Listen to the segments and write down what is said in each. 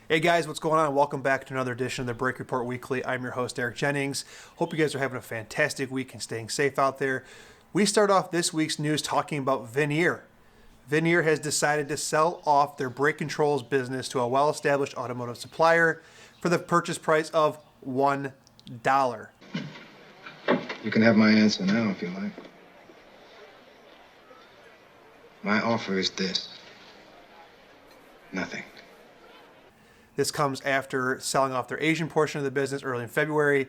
Hey guys, what's going on? Welcome back to another edition of the Brake Report Weekly. I'm your host, Eric Jennings. Hope you guys are having a fantastic week and staying safe out there. We start off this week's news talking about Veoneer. Veoneer has decided to sell off their brake controls business to a well-established automotive supplier for the purchase price of $1. You can have my answer now if you like. My offer is this. Nothing. This comes after selling off their Asian portion of the business early in February,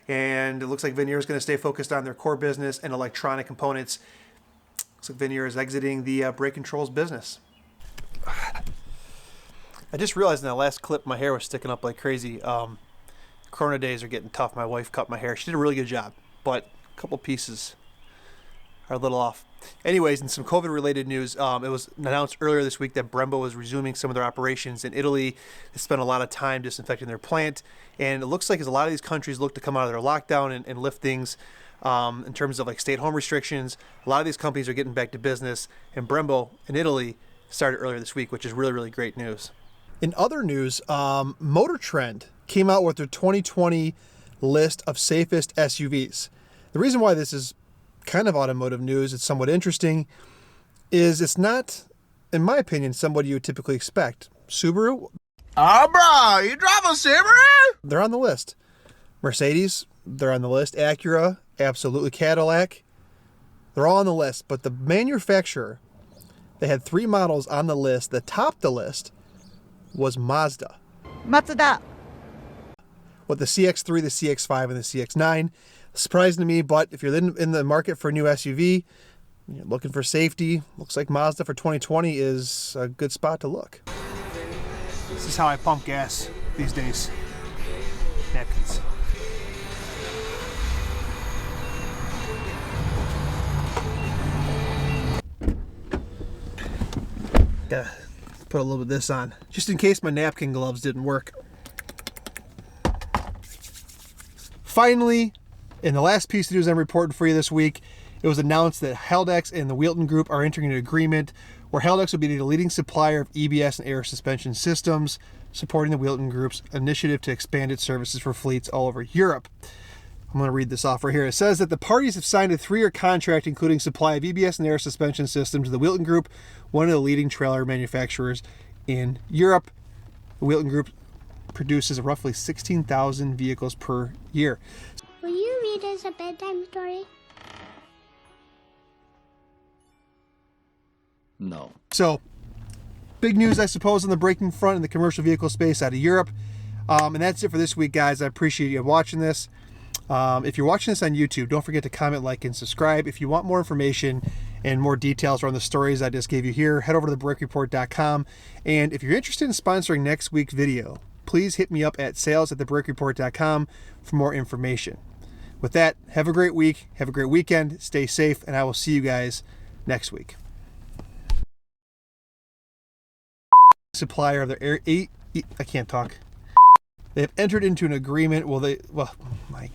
and it looks like Veoneer is going to stay focused on their core business and electronic components. Looks like Veoneer is exiting the brake controls business. I just realized in that last clip my hair was sticking up like crazy. Corona days are getting tough. My wife cut my hair. She did a really good job, but a couple pieces are a little off. Anyways, in some COVID-related news, it was announced earlier this week that Brembo was resuming some of their operations in Italy. They spent a lot of time disinfecting their plant, and it looks like as a lot of these countries look to come out of their lockdown and lift things in terms of like stay-at-home restrictions, a lot of these companies are getting back to business, and Brembo in Italy started earlier this week, which is really, really great news. In other news, MotorTrend came out with their 2020 list of safest SUVs. The reason why this is kind of automotive news, it's somewhat interesting, is it's not, in my opinion, somebody you would typically expect. Subaru? Oh, bro, you drive a Subaru? They're on the list. Mercedes, they're on the list. Acura, absolutely. Cadillac, they're all on the list. But the manufacturer, they had 3 models on the list that topped the list was Mazda. Mazda. With the CX-3, the CX-5, and the CX-9. Surprising to me, but if you're in the market for a new SUV, you're looking for safety, looks like Mazda for 2020 is a good spot to look. This is how I pump gas these days. Napkins. Gotta put a little bit of this on, just in case my napkin gloves didn't work. Finally, in the last piece of news I'm reporting for you this week, it was announced that Haldex and the Wheelton Group are entering an agreement where Haldex will be the leading supplier of EBS and air suspension systems, supporting the Wheelton Group's initiative to expand its services for fleets all over Europe. I'm going to read this off right here. It says that the parties have signed a 3-year contract including supply of EBS and air suspension systems to the Wheelton Group, one of the leading trailer manufacturers in Europe. The Wheelton Group produces roughly 16,000 vehicles per year. Will you read us a bedtime story? No. So, big news, I suppose, on the braking front in the commercial vehicle space out of Europe. And that's it for this week, guys. I appreciate you watching this. If you're watching this on YouTube, don't forget to comment, like, and subscribe. If you want more information and more details around the stories I just gave you here, head over to thebrakereport.com. And if you're interested in sponsoring next week's video, please hit me up at sales@thebrakereport.com for more information. With that, have a great week, have a great weekend, stay safe, and I will see you guys next week. Supplier of their I can't talk. They have entered into an agreement. Well, my